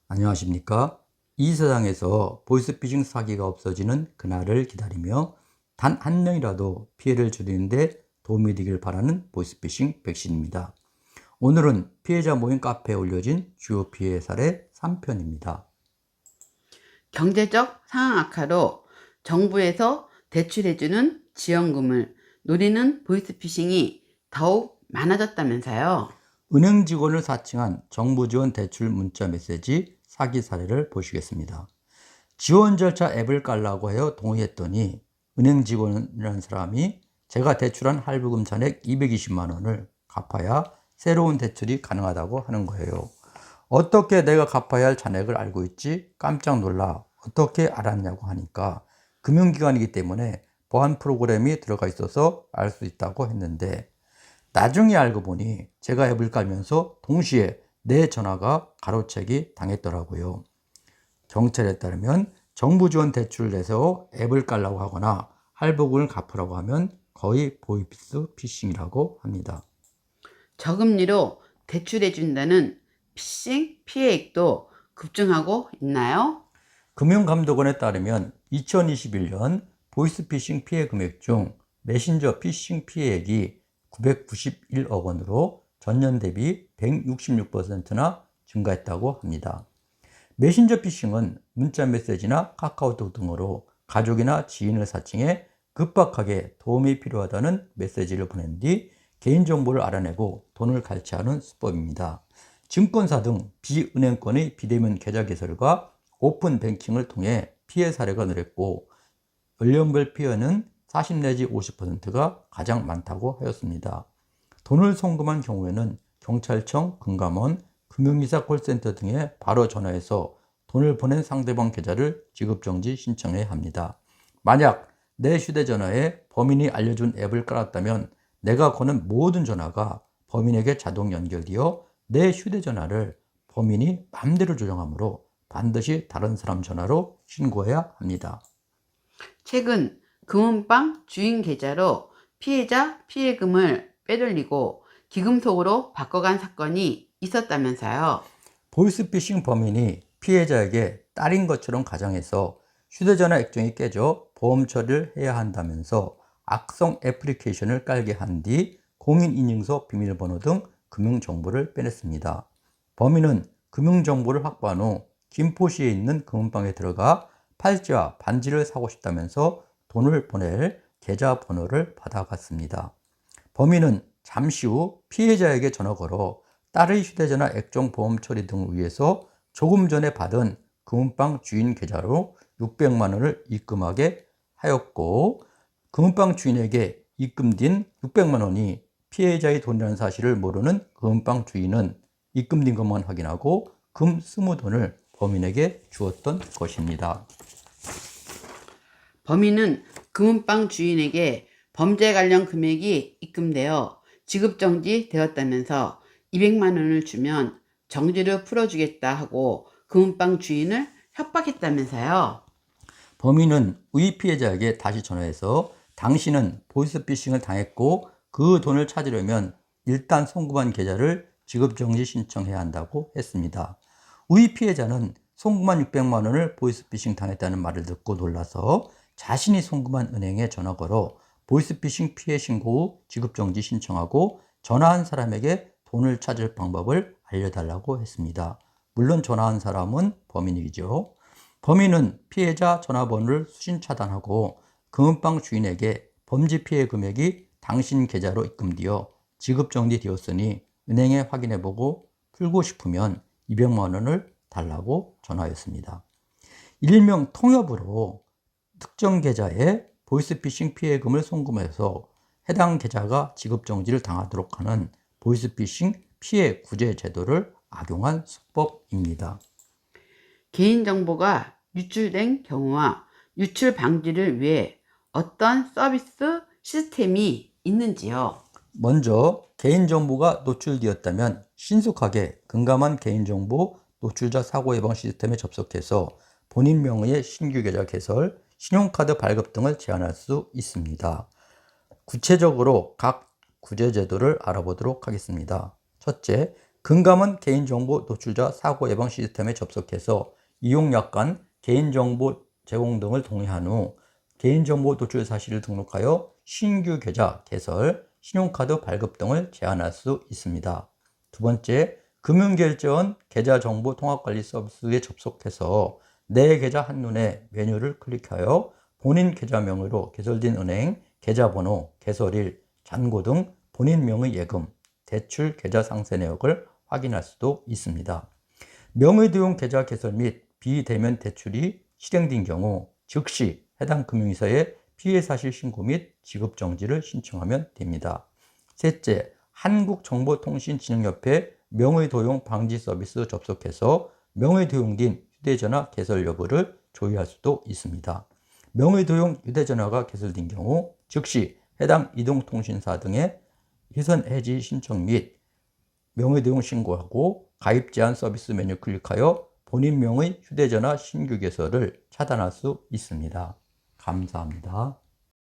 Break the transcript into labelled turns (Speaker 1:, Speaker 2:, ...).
Speaker 1: 안녕하십니까? 이 세상에서 보이스피싱 사기가 없어지는 그날을 기다리며 단 한 명이라도 피해를 줄이는데 도움이 되길 바라는 보이스피싱 백신입니다. 오늘은 피해자 모임 카페에 올려진 주요 피해 사례 3편입니다.
Speaker 2: 경제적 상황 악화로 정부에서 대출해주는 지원금을 노리는 보이스피싱이 더욱 많아졌다면서요.
Speaker 1: 은행 직원을 사칭한 정부 지원 대출 문자 메시지 사기 사례를 보시겠습니다. 지원 절차 앱을 깔라고 해요 동의했더니 은행 직원이라는 사람이 제가 대출한 할부금 잔액 220만 원을 갚아야 새로운 대출이 가능하다고 하는 거예요. 어떻게 내가 갚아야 할 잔액을 알고 있지? 깜짝 놀라. 어떻게 알았냐고 하니까 금융기관이기 때문에 보안 프로그램이 들어가 있어서 알 수 있다고 했는데, 나중에 알고 보니 제가 앱을 깔면서 동시에 내 전화가 가로채기 당했더라고요. 경찰에 따르면 정부 지원 대출을 내세워 앱을 깔라고 하거나 할부금을 갚으라고 하면 거의 보이스피싱이라고 합니다.
Speaker 2: 저금리로 대출해준다는 피싱 피해액도 급증하고 있나요?
Speaker 1: 금융감독원에 따르면 2021년 보이스피싱 피해 금액 중 메신저 피싱 피해액이 991억 원으로 전년 대비 166%나 증가했다고 합니다. 메신저 피싱은 문자 메시지나 카카오톡 등으로 가족이나 지인을 사칭해 급박하게 도움이 필요하다는 메시지를 보낸 뒤 개인정보를 알아내고 돈을 갈취하는 수법입니다. 증권사 등 비은행권의 비대면 계좌 개설과 오픈 뱅킹을 통해 피해 사례가 늘었고, 연령별 피해는 40 내지 50%가 가장 많다고 하였습니다. 돈을 송금한 경우에는 경찰청, 금감원, 금융이사 콜센터 등에 바로 전화해서 돈을 보낸 상대방 계좌를 지급정지 신청해야 합니다. 만약 내 휴대전화에 범인이 알려준 앱을 깔았다면 내가 거는 모든 전화가 범인에게 자동 연결되어 내 휴대전화를 범인이 맘대로 조정하므로 반드시 다른 사람 전화로 신고해야 합니다.
Speaker 2: 최근 금은방 주인 계좌로 피해자 피해금을 빼돌리고 기금속으로 바꿔간 사건이 있었다면서요.
Speaker 1: 보이스피싱 범인이 피해자에게 딸인 것처럼 가정해서 휴대전화 액정이 깨져 보험 처리를 해야 한다면서 악성 애플리케이션을 깔게 한 뒤 공인인증서, 비밀번호 등 금융정보를 빼냈습니다. 범인은 금융정보를 확보한 후 김포시에 있는 금은방에 들어가 팔찌와 반지를 사고 싶다면서 돈을 보낼 계좌번호를 받아갔습니다. 범인은 잠시 후 피해자에게 전화 걸어 딸의 휴대전화 액정 보험 처리 등을 위해서 조금 전에 받은 금은방 주인 계좌로 600만 원을 입금하게 하였고, 금은방 주인에게 입금된 600만 원이 피해자의 돈이라는 사실을 모르는 금은방 주인은 입금된 것만 확인하고 금 20돈을 범인에게 주었던 것입니다.
Speaker 2: 범인은 금은방 주인에게 범죄 관련 금액이 입금되어 지급정지 되었다면서 200만 원을 주면 정지를 풀어주겠다 하고 금은방 주인을 협박했다면서요.
Speaker 1: 범인은 의 피해자에게 다시 전화해서 당신은 보이스피싱을 당했고 그 돈을 찾으려면 일단 송금한 계좌를 지급정지 신청해야 한다고 했습니다. 의 피해자는 송금한 600만 원을 보이스피싱 당했다는 말을 듣고 놀라서 자신이 송금한 은행에 전화 걸어 보이스피싱 피해 신고 후 지급정지 신청하고 전화한 사람에게 돈을 찾을 방법을 알려달라고 했습니다. 물론 전화한 사람은 범인이죠. 범인은 피해자 전화번호를 수신 차단하고 금은방 주인에게 범죄 피해 금액이 당신 계좌로 입금되어 지급정지되었으니 은행에 확인해보고 풀고 싶으면 200만 원을 달라고 전화했습니다. 일명 통협으로 특정 계좌에 보이스피싱 피해금을 송금해서 해당 계좌가 지급정지를 당하도록 하는 보이스피싱 피해 구제 제도를 악용한 수법입니다.
Speaker 2: 개인정보가 유출된 경우와 유출 방지를 위해 어떤 서비스 시스템이 있는지요?
Speaker 1: 먼저 개인정보가 노출되었다면 신속하게 금감원 개인정보 노출자 사고 예방 시스템에 접속해서 본인 명의의 신규 계좌 개설, 신용카드 발급 등을 제한할 수 있습니다. 구체적으로 각 구제 제도를 알아보도록 하겠습니다. 첫째, 금감원 개인정보 노출자 사고 예방 시스템에 접속해서 이용약관, 개인정보 제공 등을 동의한 후 개인정보 노출 사실을 등록하여 신규 계좌 개설, 신용카드 발급 등을 제한할 수 있습니다. 두 번째, 금융결제원 계좌정보 통합관리 서비스에 접속해서 내 계좌 한눈에 메뉴를 클릭하여 본인 계좌 명의로 개설된 은행, 계좌번호, 개설일, 잔고 등 본인 명의 예금, 대출 계좌 상세 내역을 확인할 수도 있습니다. 명의도용 계좌 개설 및 비대면 대출이 실행된 경우 즉시 해당 금융회사에 피해 사실 신고 및 지급 정지를 신청하면 됩니다. 셋째, 한국정보통신진흥협회 명의도용 방지 서비스 접속해서 명의도용된 휴대전화 개설 여부를 조회할 수도 있습니다. 명의도용 휴대전화가 개설된 경우 즉시 해당 이동통신사 등의 회선 해지 신청 및 명의도용 신고하고 가입 제한 서비스 메뉴 클릭하여 본인 명의 휴대전화 신규 개설을 차단할 수 있습니다. 감사합니다.